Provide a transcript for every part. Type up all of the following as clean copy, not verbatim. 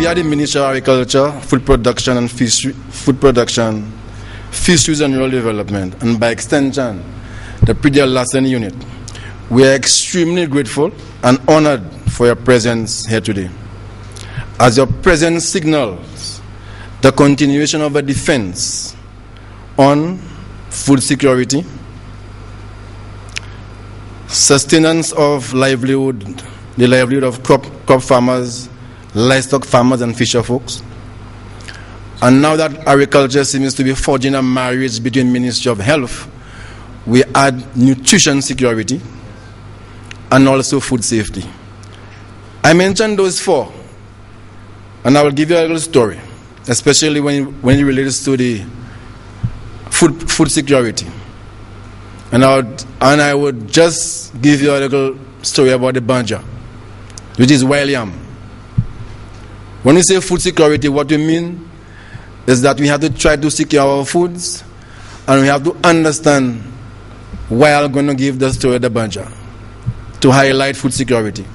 we are the Ministry of Agriculture, Food Production and Fisheries and Rural Development, and by extension, the Praedial Larceny Unit. We are extremely grateful and honored for your presence here today, as your presence signals the continuation of a defense on food security, sustenance of livelihood, the livelihood of crop farmers, livestock farmers and fisher folks. And now that agriculture seems to be forging a marriage between Ministry of Health, we add nutrition security and also food safety. I mentioned those four, and I will give you a little story, especially when it relates to the food security. And I would just give you a little story about the banja, which is wild yam. When we say food security, what we mean is that we have to try to secure our foods, and we have to understand why I'm going to give the story of the banja, to highlight food security.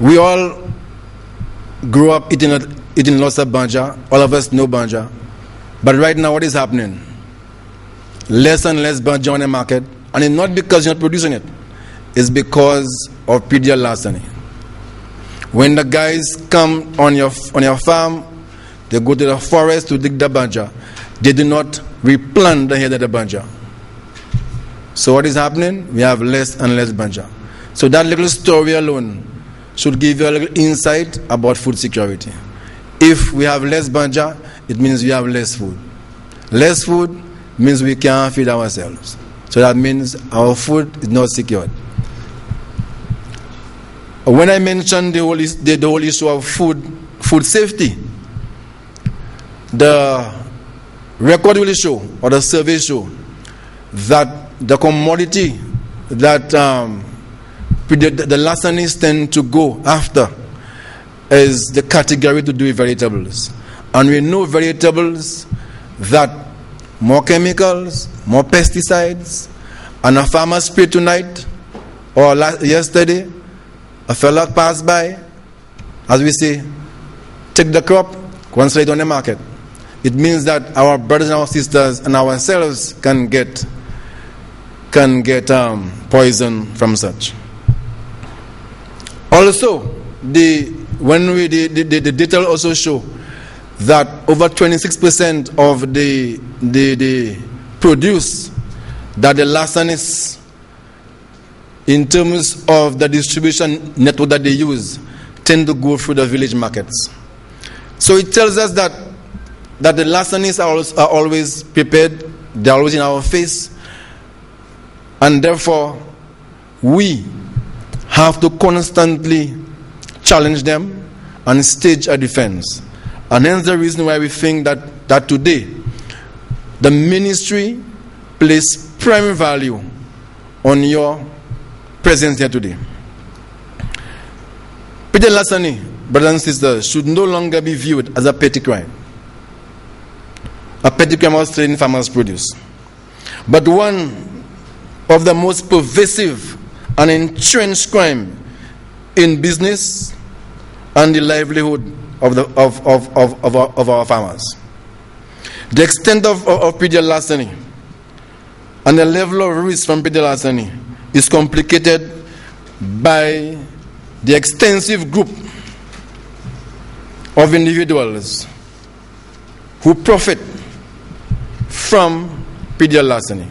We all grew up eating lots of banja. All of us know banja. But right now, what is happening? Less and less banja on the market, and it's not because you're not producing it. It's because of Praedial larceny. When the guys come on your farm, they go to the forest to dig the banja. They do not replant the head of the banja. So what is happening? We have less and less banja. So that little story alone should give you a little insight about food security. If we have less banja, it means we have less food. Less food means we can't feed ourselves. So that means our food is not secured. When I mentioned the whole issue of food safety, the record will show, or the survey show, that the commodity that the larcenies tend to go after is the category to do with vegetables. And we know vegetables that more chemicals, more pesticides, and a farmer sprayed tonight or yesterday, a fella passed by, as we say, take the crop, go and sell it on the market. It means that our brothers and our sisters and ourselves can get poison from such. Also, the data also show that over 26% of the produce that the larcenies, in terms of the distribution network that they use, tend to go through the village markets. So it tells us that the larcenies are always prepared, they're always in our face, and therefore we have to constantly challenge them and stage a defense. And hence the reason why we think that today the ministry places prime value on your presence here today. Praedial larceny, brothers and sisters, should no longer be viewed as a petty crime. A petty crime of stealing farmers' produce, but one of the most pervasive and entrenched crime in business and the livelihood of our farmers. The extent of Praedial larceny and the level of risk from Praedial larceny is complicated by the extensive group of individuals who profit from Praedial larceny.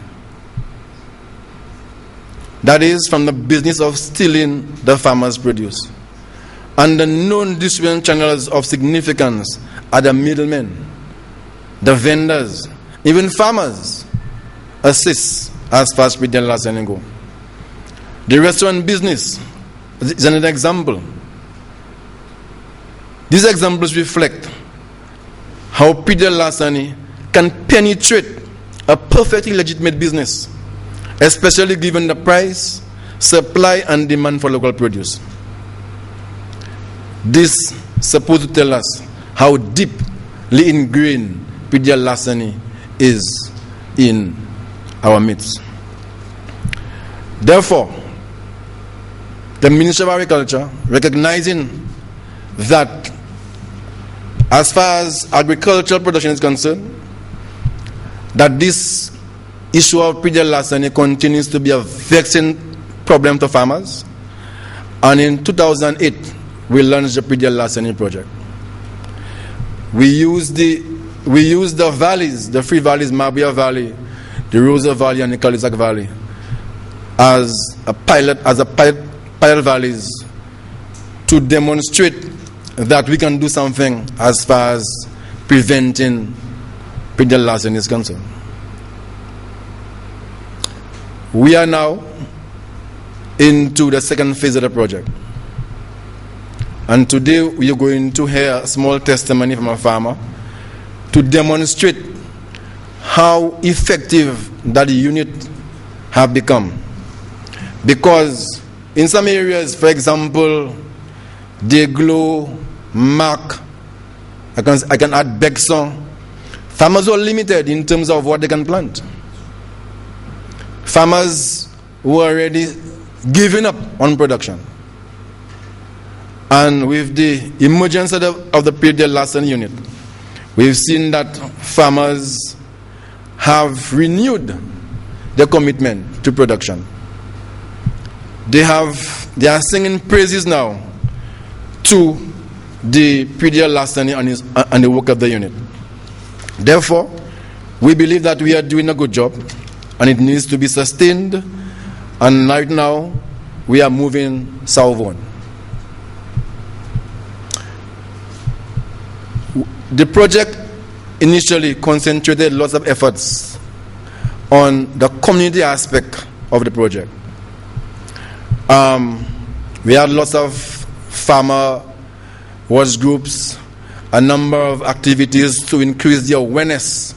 That is, from the business of stealing the farmer's produce. And the known distribution channels of significance are the middlemen, the vendors, even farmers assist as far as Praedial larceny go. The restaurant business is another example. These examples reflect how Praedial larceny can penetrate a perfectly legitimate business, especially given the price, supply, and demand for local produce. This is supposed to tell us how deeply ingrained Praedial larceny is in our midst. Therefore, the Ministry of Agriculture, recognizing that as far as agricultural production is concerned, that this issue of Praedial larceny continues to be a vexing problem to farmers. And in 2008, we launched the Praedial Larceny project. We used the valleys, the three valleys, Mabia Valley, the Rosa Valley, and the Calisac Valley, as pilot valleys to demonstrate that we can do something as far as preventing Praedial larceny is concerned. We are now into the second phase of the project. And today we are going to hear a small testimony from a farmer to demonstrate how effective that unit have become. Because in some areas, for example, Deglo, Mac, I can add Bexon, farmers are limited in terms of what they can plant. Farmers were already giving up on production. And with the emergence of the Praedial Larceny Unit, we've seen that farmers have renewed their commitment to production. They are singing praises now to the Praedial larceny and the work of the unit. Therefore, we believe that we are doing a good job and it needs to be sustained. And right now, we are moving southward. The project initially concentrated lots of efforts on the community aspect of the project. We had lots of farmer watch groups, a number of activities to increase the awareness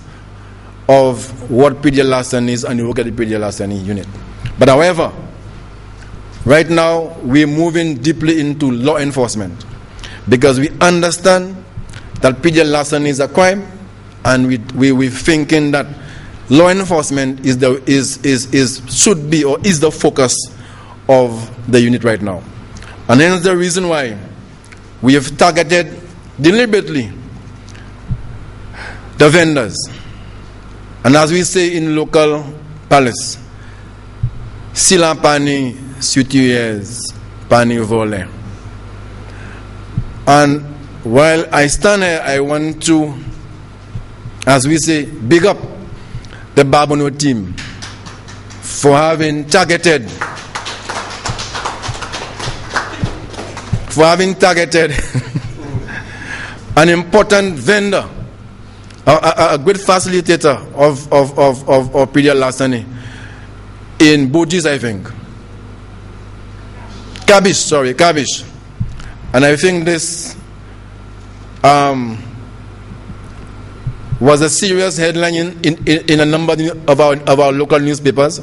of what Praedial larceny is and the work of the Praedial Larceny Unit. But however, right now we're moving deeply into law enforcement because we understand that Praedial larceny is a crime, and we're thinking that law enforcement should be or is the focus of the unit right now. And hence the reason why we have targeted deliberately the vendors. And as we say in local palace, Sila pani situyez pani vole. And while I stand here, I want to, as we say, big up the Babono team for having targeted an important vendor, a great facilitator of Praedial larceny in Bojis, I think. Kabish. And I think this was a serious headline in a number of our local newspapers,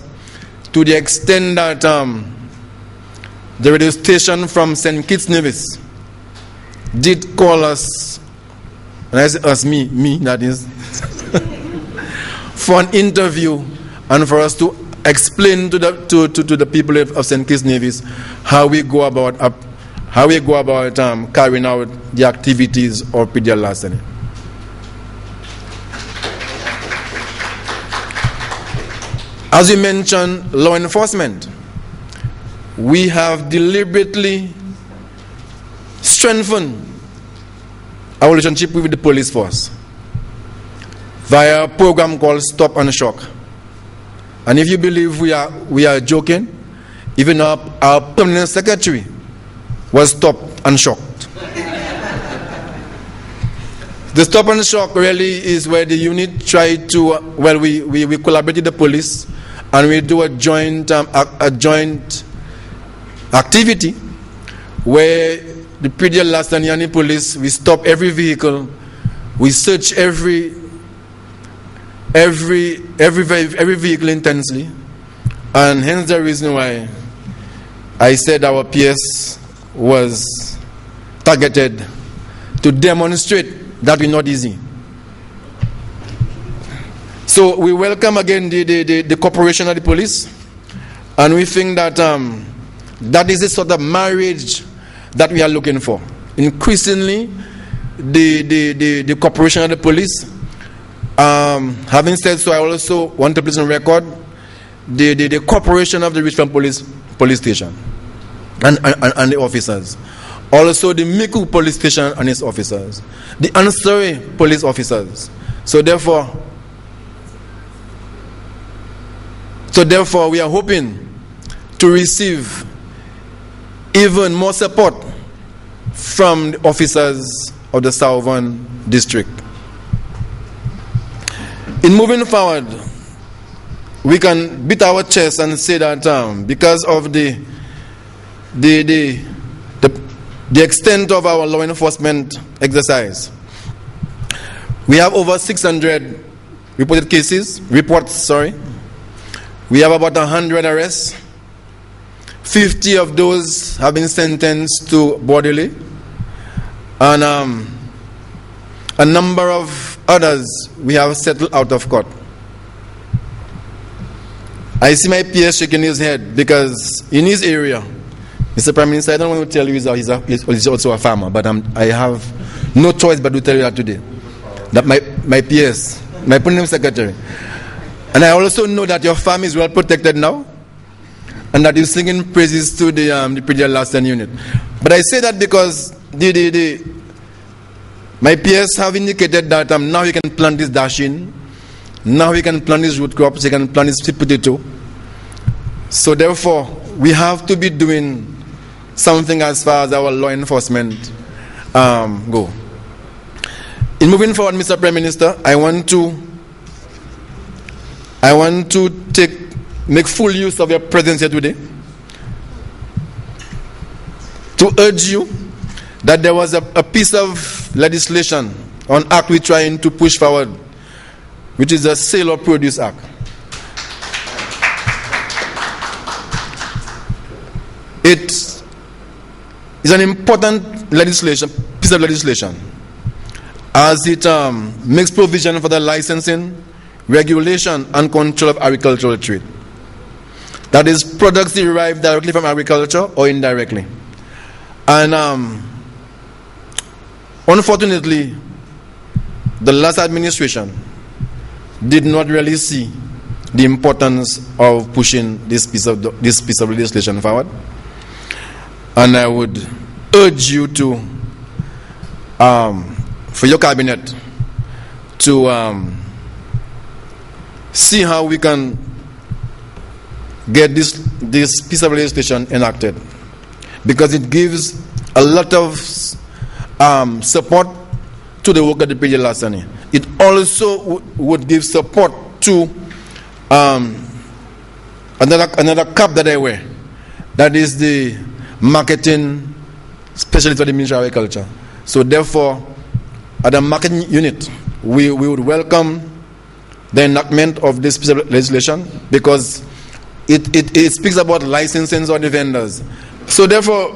to the extent that the radio station from St. Kitts Nevis did call us, and I say us, me that is, for an interview and for us to explain to the people of St. Kitts Nevis how we go about carrying out the activities of Praedial larceny. As we mentioned, law enforcement, we have deliberately strengthened our relationship with the police force via a program called Stop and Shock. And if you believe we are joking, even our permanent secretary was stopped and shocked. The Stop and Shock really is where the unit tried to, we collaborated with the police and we do a joint activity where the Praedial larceny and the police, we stop every vehicle, we search every vehicle intensely, and hence the reason why I said our PS was targeted to demonstrate that we're not easy. So we welcome again the cooperation of the police, and we think that that is the sort of marriage that we are looking for. increasingly the cooperation of the police. Having said so, I also want to place on record the cooperation of the Richmond police station and the officers. Also the Miku police station and its officers. The Ansari police officers. So therefore, we are hoping to receive even more support from the officers of the Southern District. In moving forward, we can beat our chest and say that because of the extent of our law enforcement exercise, we have over 600 reports. We have about 100 arrests. 50 of those have been sentenced to bodily, and a number of others we have settled out of court. I see my peer shaking his head because in his area, Mr. Prime Minister, I don't want to tell you he's also a farmer, but I have no choice but to tell you that today. That my PS, my Permanent Secretary. And I also know that your farm is well protected now, and that you're singing praises to the Praedial Larceny Unit. But I say that because my peers have indicated that now he can plant this dashing, now he can plant his root crops, he can plant his sweet potato. So therefore, we have to be doing something as far as our law enforcement go. In moving forward, Mr. Prime Minister, I want to make full use of your presence here today to urge you that there was a piece of legislation on act we're trying to push forward, which is the Sale of Produce Act. It is an important piece of legislation, as it makes provision for the licensing, regulation, and control of agricultural trade. That is, products derived directly from agriculture or indirectly. And unfortunately, the last administration did not really see the importance of pushing this piece of legislation forward. And I would urge you to, for your cabinet, to see how we can get this piece of legislation enacted, because it gives a lot of support to the work of the Praedial Larceny. It also would give support to another cap that I wear, that is the marketing specialist for the Ministry of Agriculture. So therefore, at the marketing unit, we would welcome the enactment of this piece of legislation, because it speaks about licensing of the vendors. So therefore,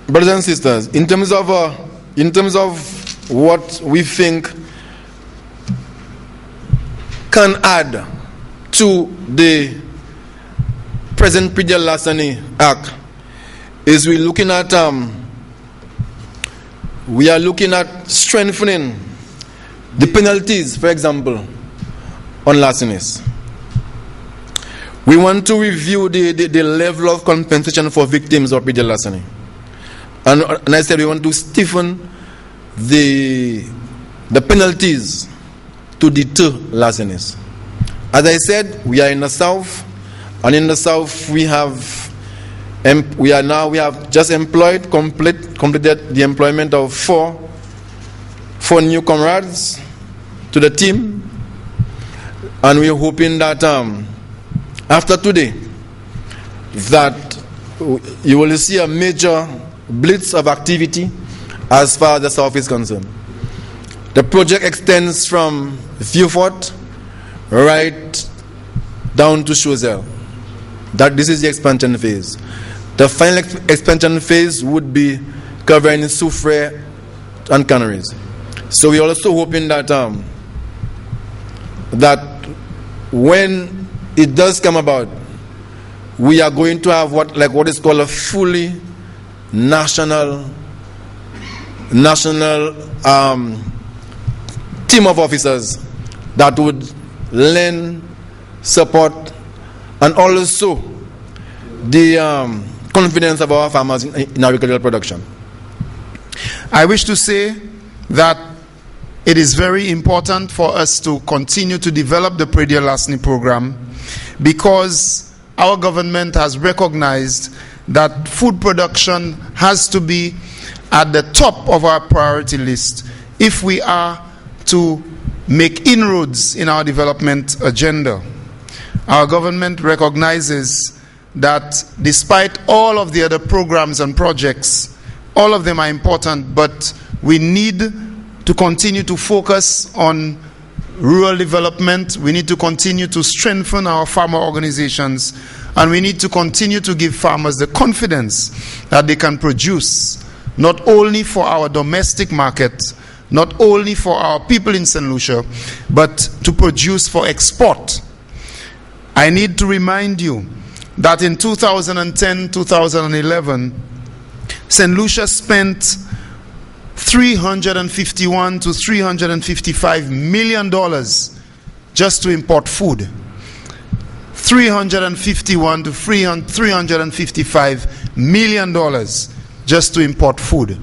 brothers and sisters, in terms of what we think can add to the present Praedial Larceny Act, is we are looking at strengthening the penalties, for example, on larcenies. We want to review the level of compensation for victims of Praedial larceny. And I said we want to stiffen the penalties to deter larcenies. As I said, we are in the south, and in the south we have just completed the employment of four new comrades to the team, and we are hoping that after today, that you will see a major blitz of activity as far as the south is concerned. The project extends from Vieux-Fort right down to Choiseul. That this is the expansion phase. The final expansion phase would be covering Soufrière and Canaries. So we're also hoping that that when it does come about, we are going to have what is called a fully national national team of officers that would lend support and also the confidence of our farmers in agricultural production. I wish to say that it is very important for us to continue to develop the Praedial Larceny program, because our government has recognized that food production has to be at the top of our priority list if we are to make inroads in our development agenda. Our government recognizes that despite all of the other programs and projects, all of them are important, but we need to continue to focus on rural development. We need to continue to strengthen our farmer organizations, and we need to continue to give farmers the confidence that they can produce not only for our domestic market, not only for our people in St. Lucia, but to produce for export. I need to remind you that in 2010-2011, St. Lucia spent $351 to $355 million just to import food. $351 to $355 million just to import food.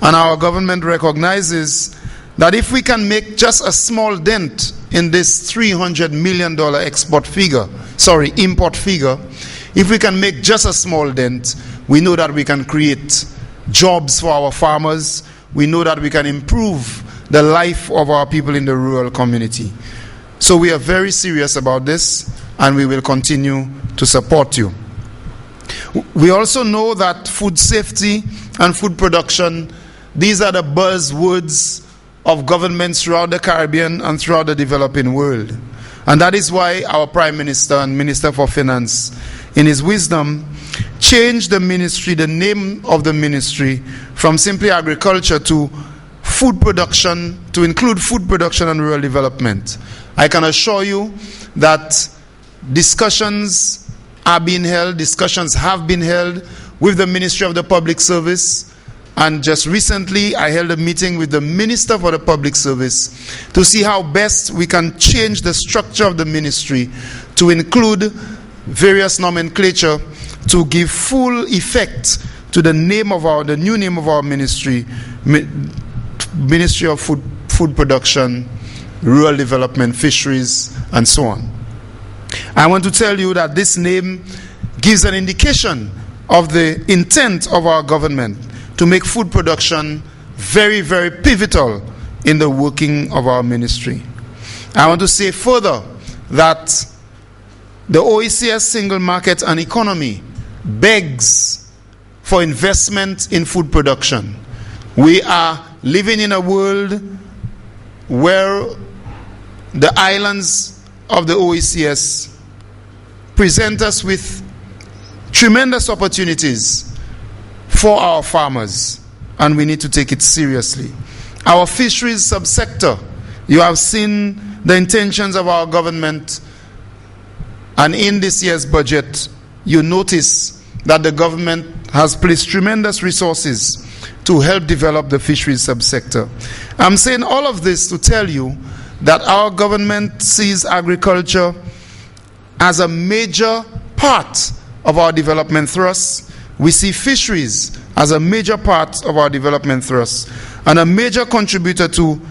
And our government recognizes that if we can make just a small dent in this $300 million import figure, if we can make just a small dent, we know that we can create jobs for our farmers. We know that we can improve the life of our people in the rural community. So we are very serious about this, and we will continue to support you. We also know that food safety and food production, these are the buzzwords of governments throughout the Caribbean and throughout the developing world. And that is why our Prime Minister and Minister for Finance, in his wisdom, changed the ministry, the name of the ministry, from simply agriculture to food production, to include food production and rural development. I can assure you that discussions have been held with the Ministry of the Public Service, and just recently I held a meeting with the Minister for the Public Service to see how best we can change the structure of the ministry to include various nomenclature to give full effect to the new name of our ministry, Ministry of Food Production, Rural Development, Fisheries, and so on. I want to tell you that this name gives an indication of the intent of our government to make food production very, very pivotal in the working of our ministry. I want to say further that the OECS single market and economy begs for investment in food production. We are living in a world where the islands of the OECS present us with tremendous opportunities for our farmers, and we need to take it seriously. Our fisheries subsector, you have seen the intentions of our government, and in this year's budget, you notice that the government has placed tremendous resources to help develop the fisheries subsector. I'm saying all of this to tell you that our government sees agriculture as a major part of our development thrust. We see fisheries as a major part of our development thrust and a major contributor to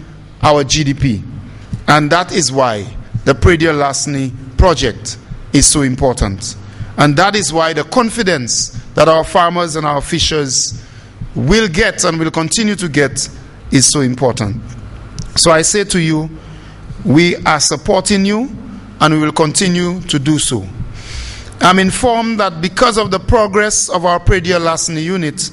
our GDP. And that is why the Praedial Larceny project is so important. And that is why the confidence that our farmers and our fishers will get and will continue to get is so important. So I say to you, we are supporting you, and we will continue to do so. I'm informed that because of the progress of our Praedial Larceny Unit,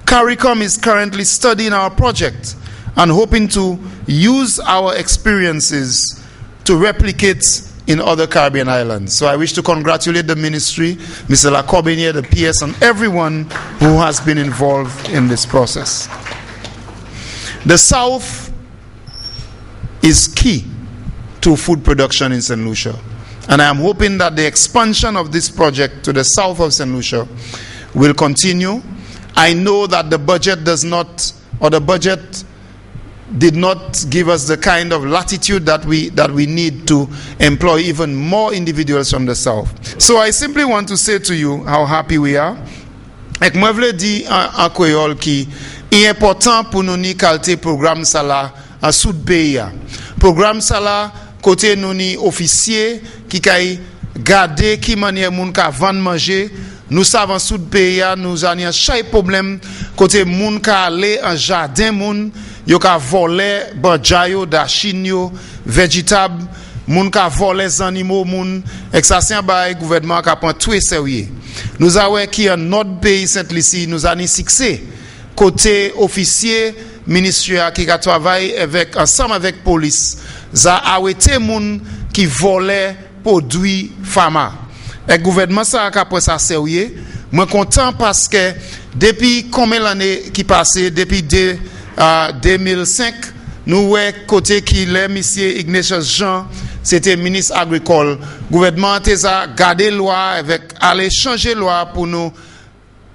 CARICOM is currently studying our project and hoping to use our experiences to replicate in other Caribbean islands. So I wish to congratulate the ministry, Mr. Corbiniere, the PS, and everyone who has been involved in this process. The South is key to food production in St. Lucia. And I am hoping that the expansion of this project to the south of St. Lucia will continue. I know that the budget does not or the budget did not give us the kind of latitude that we need to employ even more individuals from the south. So I simply want to say to you how happy we are. Ek mwen vle di en Creole ki important pour nous ni qualité programme ça là en sud pays. Programme ça là côté nous ni officier qui kay garder qui manière moun ka vendre manger. Nous savons sud pays nous avons chaque problème côté moun ka aller en jardin moun yo ka voler banjayo da chinyo végétable moun ka voler animaux moun et ça c'est un bail gouvernement ka prend tout sérieux. Nous avons qui en notre pays Saint-Lucie nous avons succès côté officier ministère qui a travaillé avec ensemble avec police ça arrêté moun qui volait produits pharma. Et gouvernement ça a pris ça sérieux. Moi content parce que depuis combien d'années qui passé depuis 2005 nous ouais côté qui les monsieur Ignatius Jean c'était ministre agricole gouvernement a gardé loi avec aller changer loi pour nous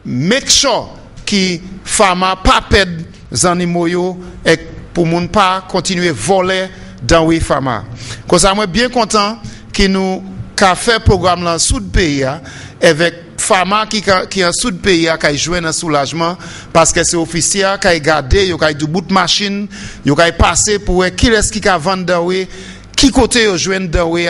make sure qui pharma pas perdre les animaux et pour moun pas continuer voler dans oui pharma. Comme ça moi bien content qui nous qu'a fait programme dans sud pays avec pharma qui en sud pays qui joué dans soulagement parce que c'est officier qui gardé yo qui du bout de machine yo qui passer pour qui est-ce qui vendre dans oui qui côté yo joindre dans oui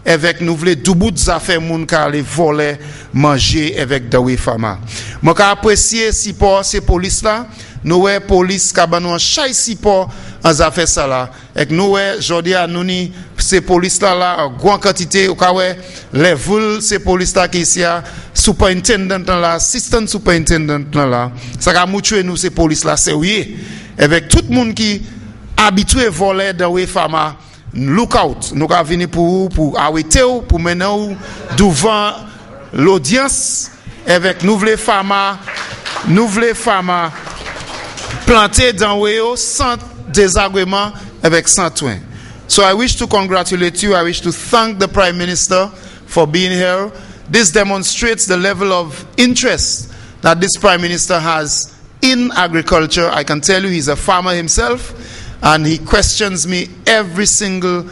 avec nous voulons du bout des affaires moun qui aller voler manger avec dans oui pharma. Moi qu'a apprécier support ces police là nous ouais police qui ba nous chaque support en affaire ça là et nous ouais jodi à nous ni ces police là en grande quantité au cas ouais level ces police là qui ici superintendent là assistant superintendent là ça va mutuer nous ces police là sérieux avec tout le monde qui habitué voler dans les pharma look out nous va venir pour arrêter pour mener devant l'audience avec nouvelle pharma planté dans Weo sans désagrément avec sans soin. So I wish to congratulate you. I wish to thank the Prime Minister for being here. This demonstrates the level of interest that this Prime Minister has in agriculture. I can tell you he's a farmer himself and he questions me every single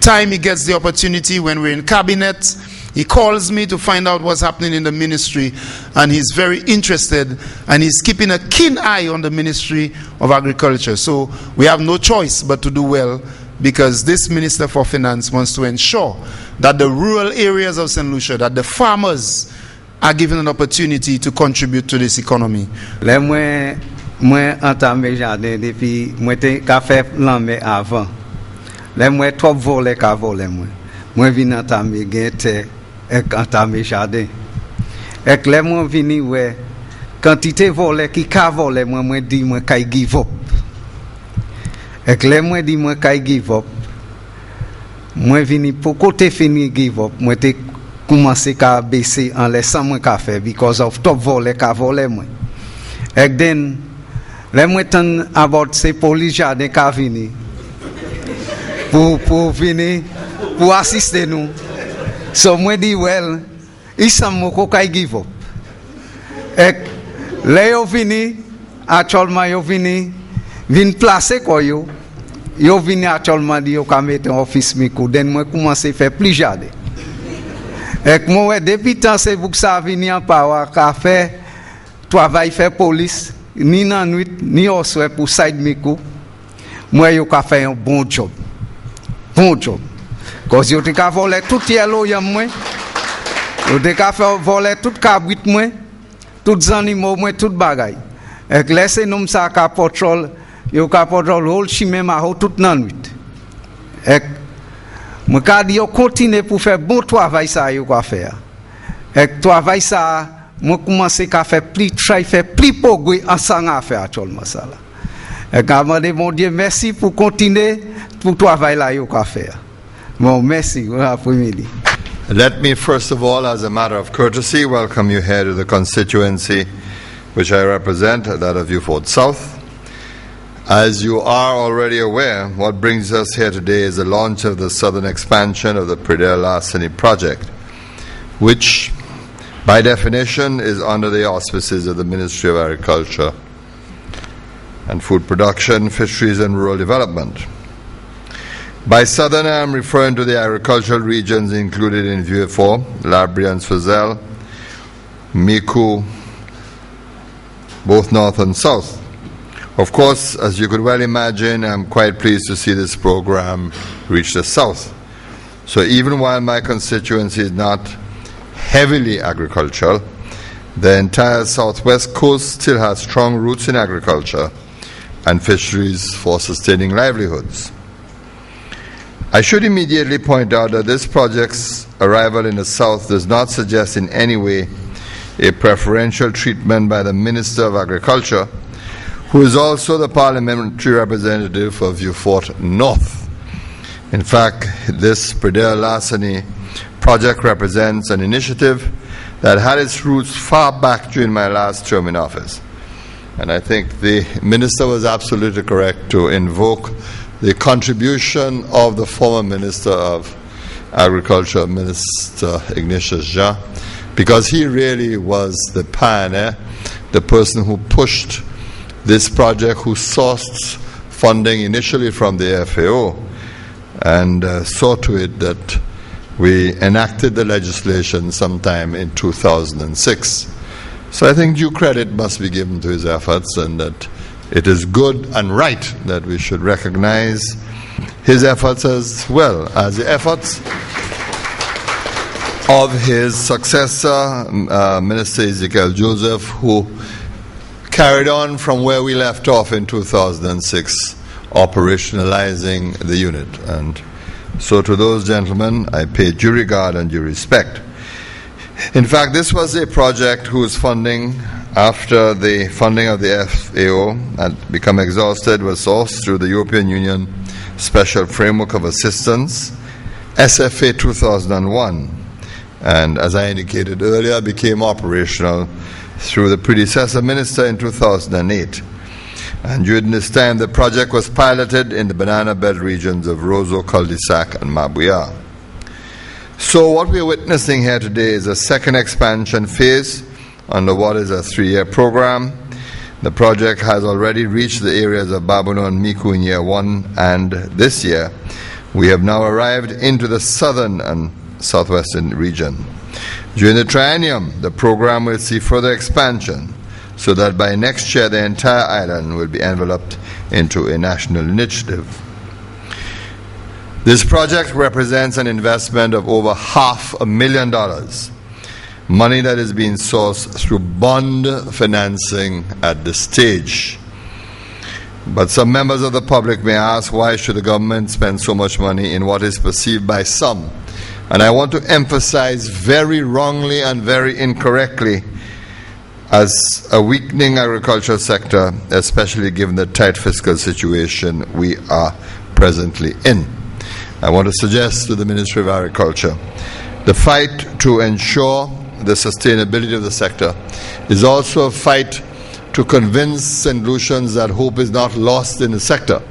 time he gets the opportunity when we're in cabinet. He calls me to find out what's happening in the ministry and he's very interested and he's keeping a keen eye on the Ministry of Agriculture. So we have no choice but to do well because this Minister for Finance wants to ensure that the rural areas of St. Lucia, that the farmers are given an opportunity to contribute to this economy. Moi entamé jardin depuis moi t'ai fait l'année avant. Là moi trop voler ka voler moi vinn entamer gete et entamer jardin. Et là moi vinn ouais quantité voler qui ka voler moi dit moi kay give up. Et là moi dit moi kay give up. Moi vinn pour côté fini give up moi t'ai commencé ka baisser en laissant moi ka faire because of top voler ka voler moi. Et then les moutons about ces police jardin qui viennent pour venir pour assister nous. So moi dis well, ils sont moko kai give up. Et les yo vini actuellement yo vini placer quoi yo vini actuellement di yo ka mettre en office mikou den moi commencer faire plus jardin. Et moi depuis temps c'est vous que ça vini en power ka faire travail faire police ni nan nuit ni au soir pour side mikou moi yo ka fait un bon job cause yo te ka voler tout yellow yam moi yo te ka fait voler tout cabrit moi tout animaux moi tout bagay et laisser nous ça ka patrol yo ka patrol whole chimé ma tout nan nuit et moi ka di yo continuer pour faire bon travail ça yo ka faire et travail ça moi commencer à faire plus try faire plus progrès ensemble à faire actuellement ça là et quand mon Dieu merci pour continuer pour travail là yo ka faire bon merci bon après-midi. Let me first of all, as a matter of courtesy, welcome you here to the constituency which I represent, that of Beaufort South. As you are already aware, what brings us here today is the launch of the southern expansion of the Praedial Larceny project, which by definition is under the auspices of the Ministry of Agriculture. and food production, fisheries, and rural development. By southern, I am referring to the agricultural regions included in View 4, Labrie and Swazel, Miku, both north and south. Of course, as you could well imagine, I'm quite pleased to see this program reach the south. So even while my constituency is not heavily agricultural, the entire southwest coast still has strong roots in agriculture and fisheries for sustaining livelihoods. I should immediately point out that this project's arrival in the south does not suggest in any way a preferential treatment by the Minister of Agriculture, who is also the parliamentary representative for Vieux Fort North. In fact, this Praedial Larceny project represents an initiative that had its roots far back during my last term in office. And I think the Minister was absolutely correct to invoke the contribution of the former Minister of Agriculture, Minister Ignatius Jean, because he really was the pioneer, the person who pushed this project, who sourced funding initially from the FAO and saw to it that we enacted the legislation sometime in 2006. So I think due credit must be given to his efforts, and that it is good and right that we should recognize his efforts as well as the efforts of his successor, Minister Ezekiel Joseph, who carried on from where we left off in 2006, operationalizing the unit. And so to those gentlemen, I pay due regard and due respect. In fact, this was a project whose funding, after the funding of the FAO had become exhausted, was sourced through the European Union Special Framework of Assistance, SFA 2001, and as I indicated earlier, became operational through the predecessor minister in 2008. And during this time, the project was piloted in the banana belt regions of Roseau, Cul-de-Sac, and Mabuya. So what we are witnessing here today is a second expansion phase under what is a 3-year program. The project has already reached the areas of Babono and Miku in year 1, and this year we have now arrived into the southern and southwestern region. During the triennium, the program will see further expansion, so that by next year the entire island will be enveloped into a national initiative. This project represents an investment of over $500,000, money that is being sourced through bond financing at this stage. But some members of the public may ask, why should the government spend so much money in what is perceived by some, and I want to emphasize very wrongly and very incorrectly, as a weakening agricultural sector, especially given the tight fiscal situation we are presently in. I want to suggest to the Ministry of Agriculture, the fight to ensure the sustainability of the sector is also a fight to convince St. Lucians that hope is not lost in the sector,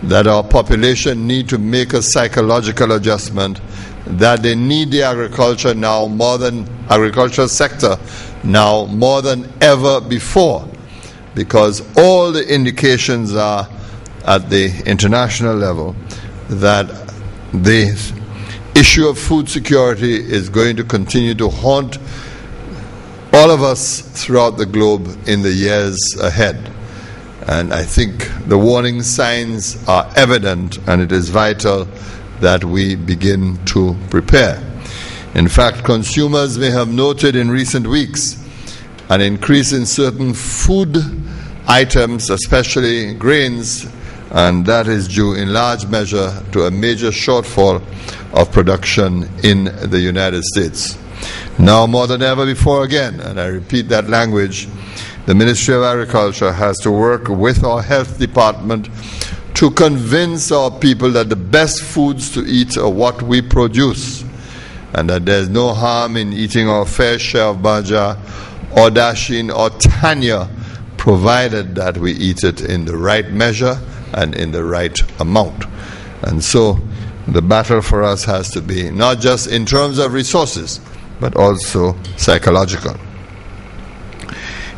that our population need to make a psychological adjustment, that they need the agriculture now more than agricultural sector now more than ever before, because all the indications are at the international level that the issue of food security is going to continue to haunt all of us throughout the globe in the years ahead. And I think the warning signs are evident, and it is vital that we begin to prepare. In fact, consumers may have noted in recent weeks an increase in certain food items, especially grains, and that is due in large measure to a major shortfall of production in the United States. Now more than ever before again, and I repeat that language, the Ministry of Agriculture has to work with our health department to convince our people that the best foods to eat are what we produce, and that there's no harm in eating our fair share of baja or dashin or tanya, provided that we eat it in the right measure and in the right amount. And so the battle for us has to be not just in terms of resources, but also psychological.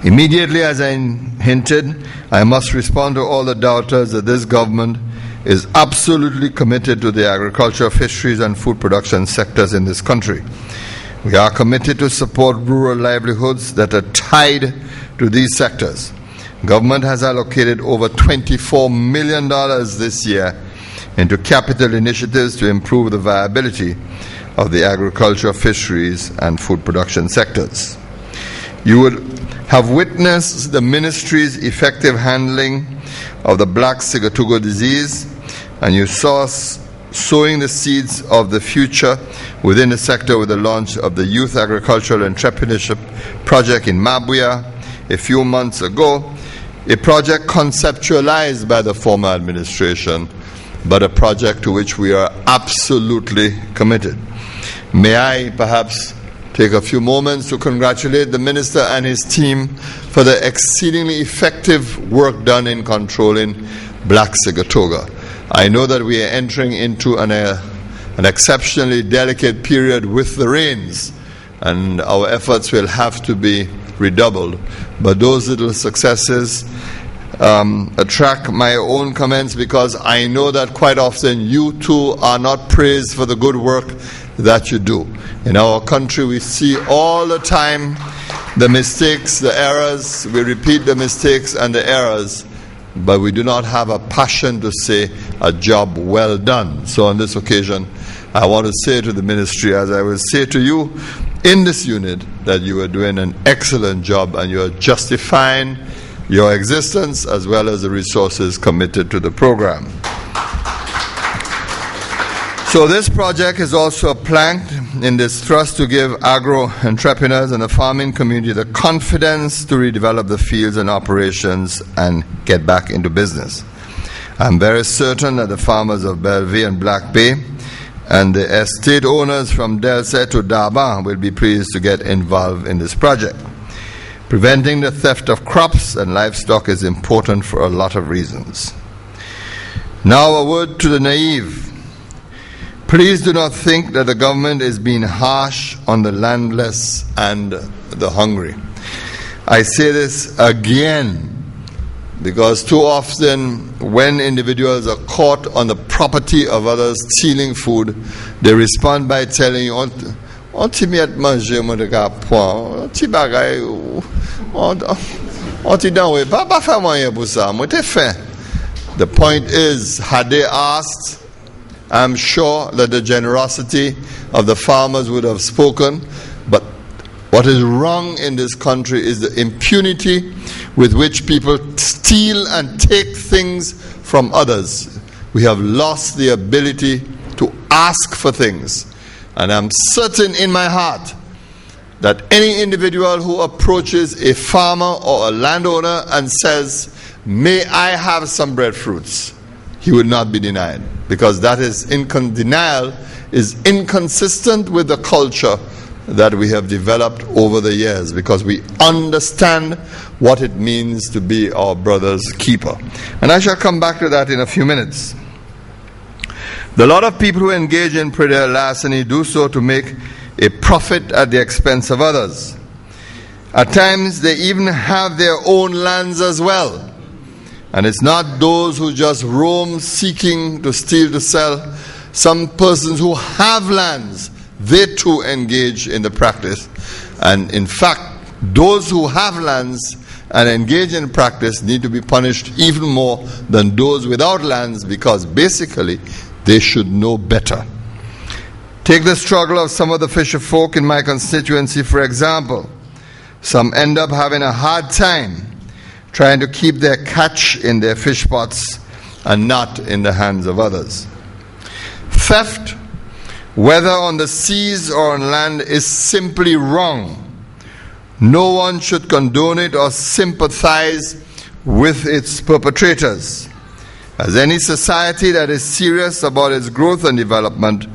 Immediately, as I hinted, I must respond to all the doubters that this government is absolutely committed to the agriculture, fisheries and food production sectors in this country. We are committed to support rural livelihoods that are tied to these sectors. Government has allocated over $24 million this year into capital initiatives to improve the viability of the agriculture, fisheries and food production sectors. You would have witnessed the ministry's effective handling of the black sigatoka disease, and you saw us sowing the seeds of the future within the sector with the launch of the Youth Agricultural Entrepreneurship Project in Mabuya a few months ago, a project conceptualized by the former administration, but a project to which we are absolutely committed. May I perhaps take a few moments to congratulate the Minister and his team for the exceedingly effective work done in controlling black sigatoka. I know that we are entering into an exceptionally delicate period with the rains, and our efforts will have to be redoubled. But those little successes attract my own comments, because I know that quite often you too are not praised for the good work that you do. In our country, we see all the time the mistakes, the errors. We repeat the mistakes and the errors, but we do not have a passion to say a job well done. So on this occasion, I want to say to the ministry, as I will say to you in this unit, that you are doing an excellent job and you are justifying your existence as well as the resources committed to the program. So this project is also a plank in this thrust to give agro-entrepreneurs and the farming community the confidence to redevelop the fields and operations and get back into business. I'm very certain that the farmers of Bellevue and Black Bay and the estate owners from Delse to Daba will be pleased to get involved in this project. Preventing the theft of crops and livestock is important for a lot of reasons. Now a word to the naive. Please do not think that the government is being harsh on the landless and the hungry. I say this again because too often when individuals are caught on the property of others stealing food, they respond by telling you, the point is, had they asked, I'm sure that the generosity of the farmers would have spoken, but what is wrong in this country is the impunity with which people steal and take things from others. We have lost the ability to ask for things. And I'm certain in my heart that any individual who approaches a farmer or a landowner and says, may I have some breadfruits, he would not be denied, because that is denial is inconsistent with the culture that we have developed over the years, because we understand what it means to be our brother's keeper. And I shall come back to that in a few minutes. The lot of people who engage in Praedial larceny do so to make a profit at the expense of others. At times they even have their own lands as well. And it's not those who just roam seeking to steal, to sell. Some persons who have lands, they too engage in the practice. And in fact, those who have lands and engage in practice need to be punished even more than those without lands, because basically they should know better. Take the struggle of some of the fisher folk in my constituency, for example. Some end up having a hard time trying to keep their catch in their fish pots and not in the hands of others. Theft, whether on the seas or on land, is simply wrong. No one should condone it or sympathize with its perpetrators. As any society that is serious about its growth and development,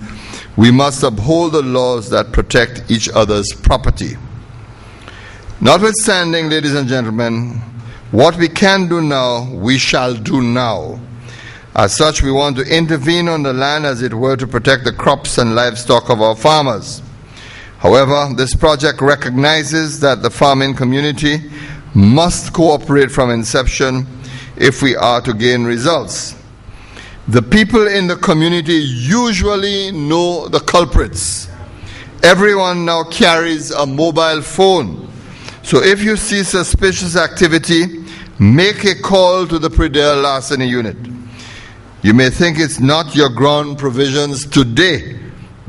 we must uphold the laws that protect each other's property. Notwithstanding, ladies and gentlemen, what we can do now, we shall do now. As such, we want to intervene on the land, as it were, to protect the crops and livestock of our farmers. However, this project recognizes that the farming community must cooperate from inception if we are to gain results. The people in the community usually know the culprits. Everyone now carries a mobile phone. So if you see suspicious activity, make a call to the Praedial Larceny Unit. You may think it's not your ground provisions today,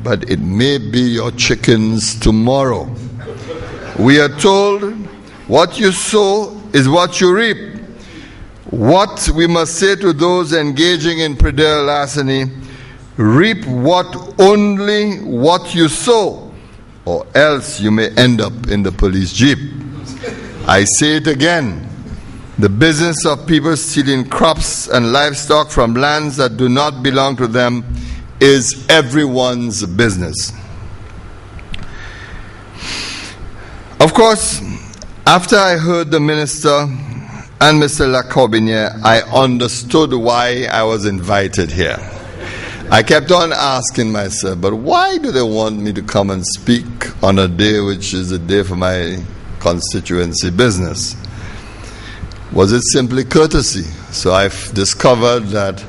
but it may be your chickens tomorrow. We are told, what you sow is what you reap. What we must say to those engaging in Praedial larceny: reap only what you sow, or else you may end up in the police jeep. I say it again. The business of people stealing crops and livestock from lands that do not belong to them is everyone's business. Of course, after I heard the minister and Mr. Corbiniere, I understood why I was invited here. I kept on asking myself, but why do they want me to come and speak on a day which is a day for my constituency business? Was it simply courtesy? So I've discovered that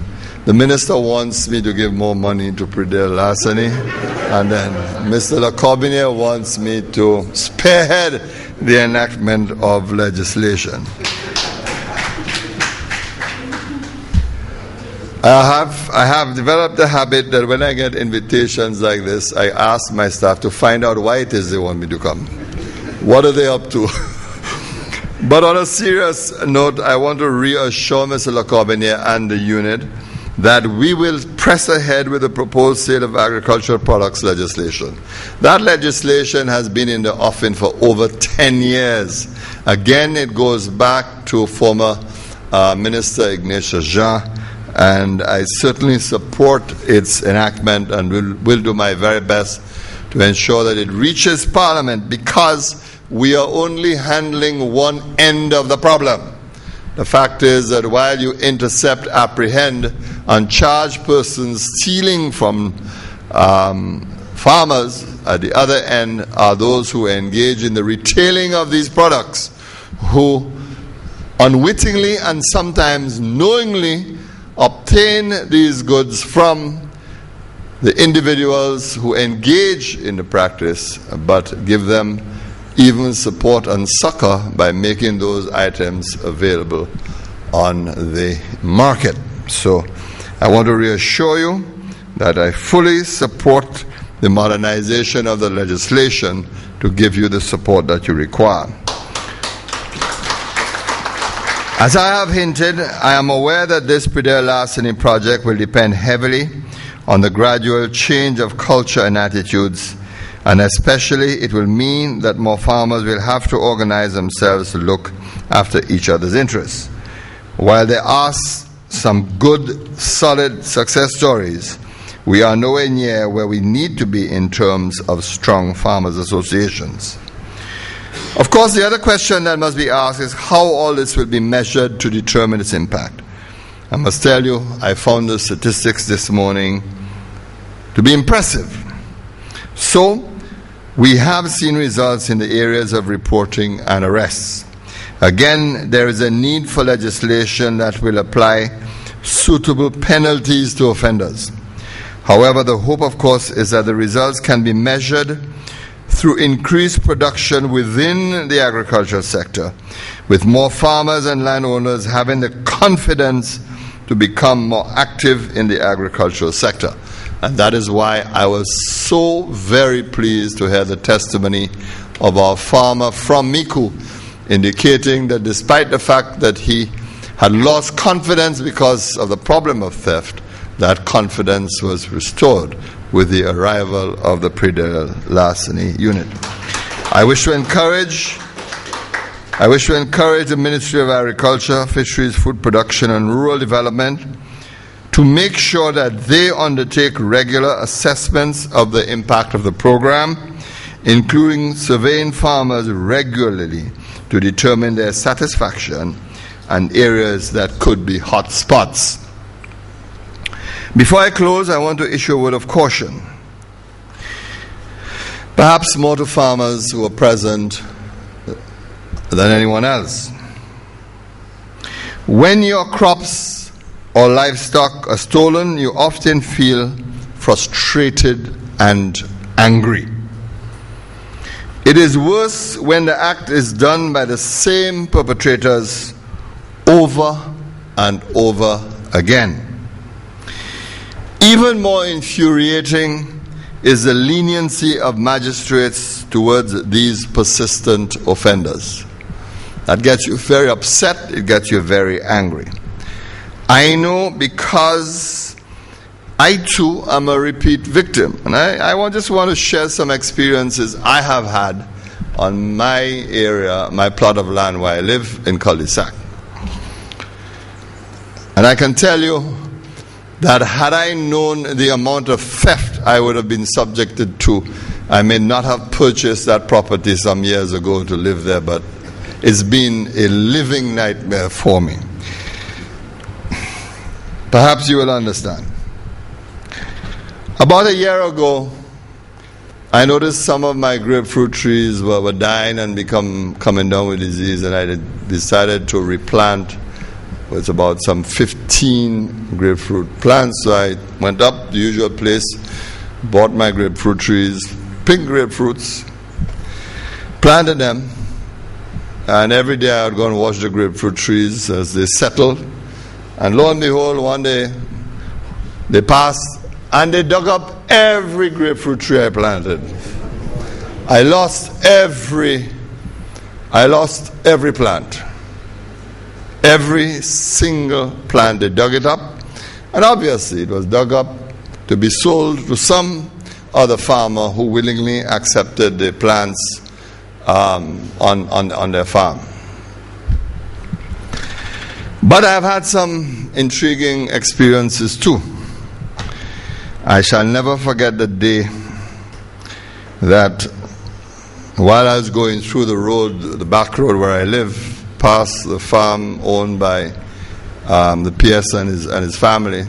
the minister wants me to give more money to Praedial larceny, and then Mr. Corbiniere wants me to spearhead the enactment of legislation. I have developed a habit that when I get invitations like this, I ask my staff to find out why it is they want me to come. What are they up to? But on a serious note, I want to reassure Mr. Corbiniere and the unit that we will press ahead with the proposed sale of agricultural products legislation. That legislation has been in the offing for over 10 years. Again, it goes back to former Minister Ignatius Jean, and I certainly support its enactment and will do my very best to ensure that it reaches Parliament, because we are only handling one end of the problem. The fact is that while you intercept, apprehend, and charge persons stealing from farmers, at the other end are those who engage in the retailing of these products, who unwittingly and sometimes knowingly obtain these goods from the individuals who engage in the practice, but give them even support and succor by making those items available on the market. So I want to reassure you that I fully support the modernization of the legislation to give you the support that you require. As I have hinted, I am aware that this Praedial larceny project will depend heavily on the gradual change of culture and attitudes, and especially it will mean that more farmers will have to organize themselves to look after each other's interests. While there are some good, solid success stories, we are nowhere near where we need to be in terms of strong farmers' associations. Of course, the other question that must be asked is how all this will be measured to determine its impact. I must tell you, I found the statistics this morning to be impressive. So, we have seen results in the areas of reporting and arrests. Again, there is a need for legislation that will apply suitable penalties to offenders. However, the hope, of course, is that the results can be measured through increased production within the agricultural sector, with more farmers and landowners having the confidence to become more active in the agricultural sector. And that is why I was so very pleased to hear the testimony of our farmer from Miku, indicating that despite the fact that he had lost confidence because of the problem of theft, that confidence was restored with the arrival of the Praedial Larceny Unit. I wish to encourage the Ministry of Agriculture, Fisheries, Food Production and Rural Development to make sure that they undertake regular assessments of the impact of the program, including surveying farmers regularly to determine their satisfaction and areas that could be hot spots. Before I close, I want to issue a word of caution. Perhaps more to farmers who are present than anyone else. When your crops or livestock are stolen, you often feel frustrated and angry. It is worse when the act is done by the same perpetrators over and over again. Even more infuriating is the leniency of magistrates towards these persistent offenders. That gets you very upset, it gets you very angry. I know because I too am a repeat victim, and I just want to share some experiences I have had on my area, my plot of land where I live in cul-de-sac. And I can tell you that had I known the amount of theft I would have been subjected to, I may not have purchased that property some years ago to live there, but it's been a living nightmare for me. Perhaps you will understand. About a year ago, I noticed some of my grapefruit trees were dying and coming down with disease, and I decided to replant. It's about some 15 grapefruit plants. So I went up the usual place, bought my grapefruit trees, pink grapefruits, planted them, and every day I would go and watch the grapefruit trees as they settled. And lo and behold, one day they passed and they dug up every grapefruit tree I planted. I lost every plant. Every single plant, they dug it up, and obviously it was dug up to be sold to some other farmer who willingly accepted the plants on their farm. But I've had some intriguing experiences too. I shall never forget the day that while I was going through the road, the back road where I live, past the farm owned by the PS and his family,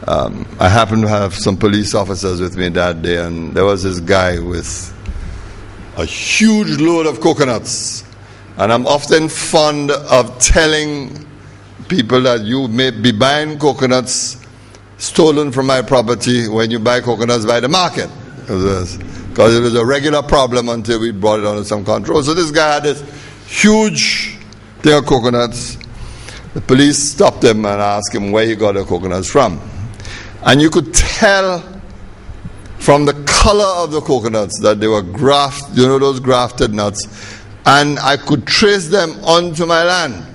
I happened to have some police officers with me that day, and there was this guy with a huge load of coconuts. And I'm often fond of telling people that you may be buying coconuts stolen from my property when you buy coconuts by the market, because it was a regular problem until we brought it under some control. So this guy had this huge thing of coconuts. The police stopped him and asked him where he got the coconuts from. And you could tell from the color of the coconuts that they were grafted, those grafted nuts, and I could trace them onto my land.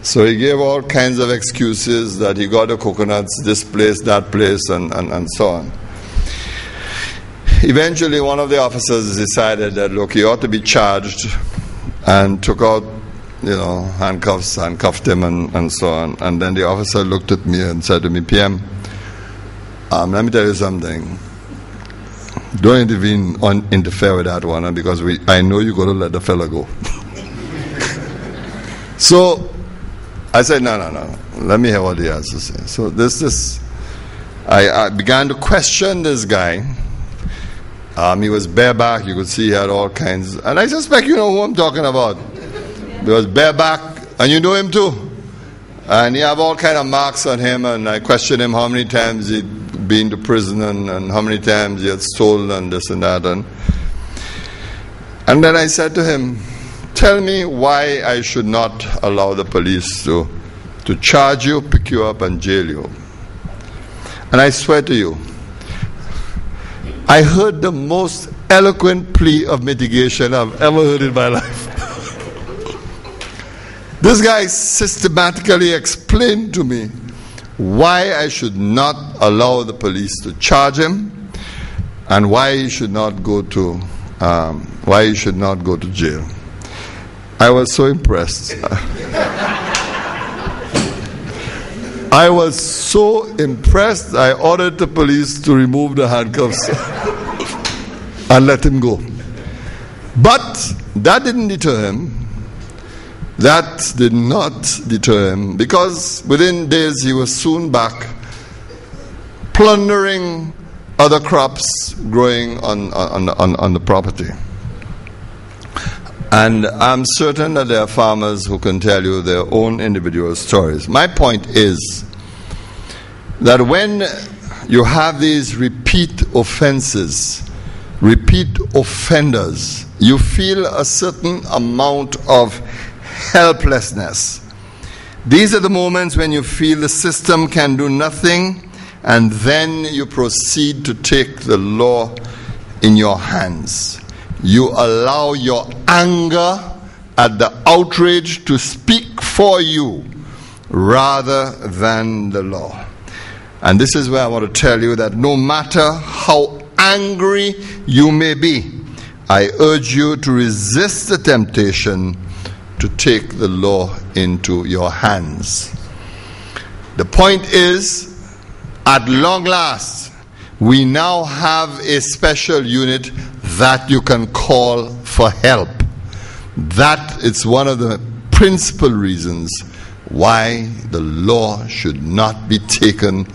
So he gave all kinds of excuses that he got the coconuts this place, that place, and so on. Eventually, one of the officers decided that, look, he ought to be charged, and took out, handcuffs, handcuffed him, and so on. And then the officer looked at me and said to me, PM, let me tell you something. Don't interfere with that one, because I know you're going to let the fella go. So I said, no. Let me hear what he has to say. So I began to question this guy. He was bareback. You could see he had all kinds. And I suspect you know who I'm talking about. He was bareback, and you know him too. And he have all kind of marks on him. And I questioned him how many times he'd been to prison and how many times he had stolen and this and that. And then I said to him, tell me why I should not allow the police to charge you, pick you up, and jail you. And I swear to you, I heard the most eloquent plea of mitigation I've ever heard in my life. This guy systematically explained to me why I should not allow the police to charge him, and why he should not go to jail. I was so impressed. I was so impressed, I ordered the police to remove the handcuffs and let him go. But that didn't deter him. That did not deter him, because within days he was soon back plundering other crops growing on the property. And I'm certain that there are farmers who can tell you their own individual stories. My point is that when you have these repeat offenses, repeat offenders, you feel a certain amount of helplessness. These are the moments when you feel the system can do nothing, and then you proceed to take the law in your hands. You allow your anger at the outrage to speak for you rather than the law. And this is where I want to tell you that no matter how angry you may be, I urge you to resist the temptation to take the law into your hands. The point is, at long last, we now have a special unit that you can call for help. That is one of the principal reasons why the law should not be taken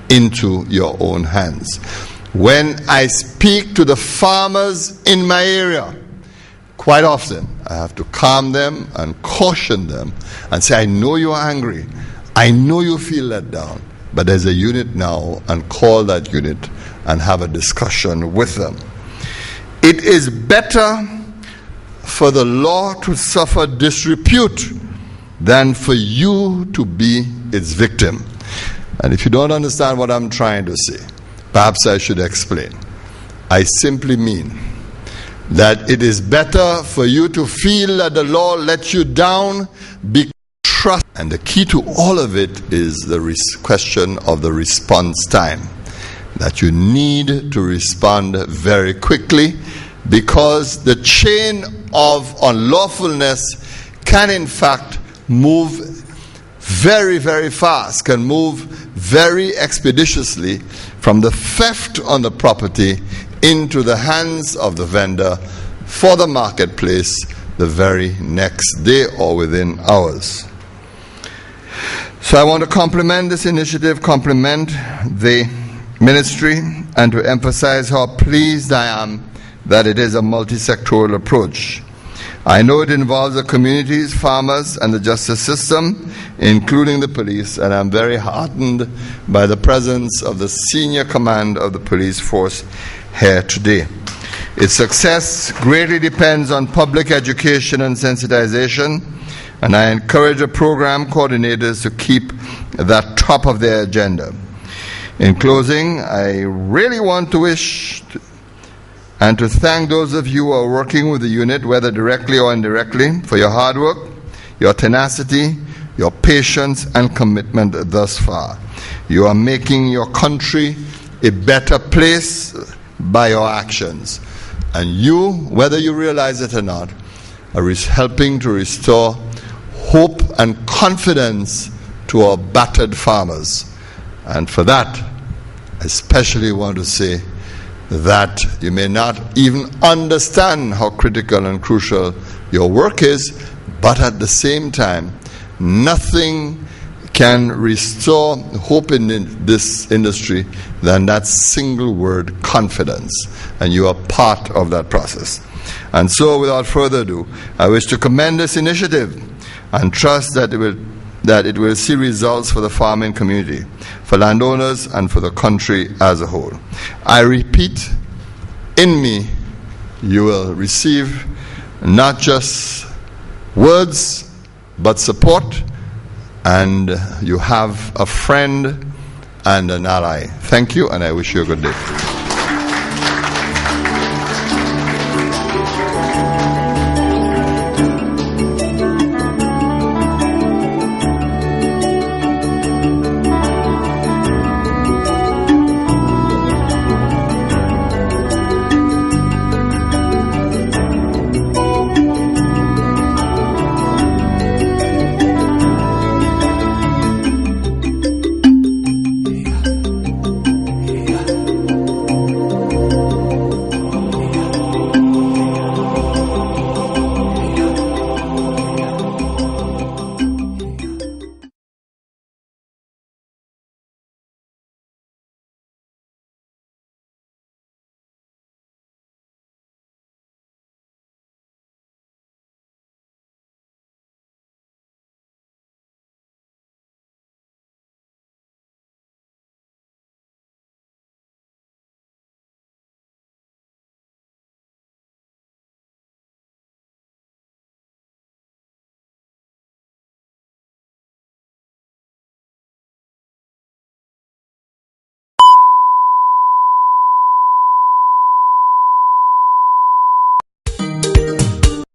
into your own hands. When I speak to the farmers in my area, quite often I have to calm them and caution them and say, I know you're angry, I know you feel let down, but there's a unit now, and call that unit and have a discussion with them. It is better for the law to suffer disrepute than for you to be its victim. And if you don't understand what I'm trying to say, perhaps I should explain. I simply mean that it is better for you to feel that the law lets you down because trust. And the key to all of it is the question of the response time. That you need to respond very quickly, because the chain of unlawfulness can in fact move very, very fast, can move very expeditiously from the theft on the property into the hands of the vendor for the marketplace the very next day or within hours. So I want to compliment this initiative, compliment the ministry, and to emphasize how pleased I am that it is a multi-sectoral approach. I know it involves the communities, farmers, and the justice system, including the police, and I'm very heartened by the presence of the senior command of the police force here today. Its success greatly depends on public education and sensitization, and I encourage the program coordinators to keep that top of their agenda. In closing, I really want to wish and to thank those of you who are working with the unit, whether directly or indirectly, for your hard work, your tenacity, your patience and commitment thus far. You are making your country a better place by your actions. And you, whether you realize it or not, are helping to restore hope and confidence to our battered farmers. And for that, I especially want to say that you may not even understand how critical and crucial your work is, but at the same time, nothing can restore hope in this industry than that single word, confidence. And you are part of that process. And so, without further ado, I wish to commend this initiative and trust that it will see results for the farming community, for landowners, and for the country as a whole. I repeat, in me, you will receive not just words, but support, and you have a friend and an ally. Thank you, and I wish you a good day.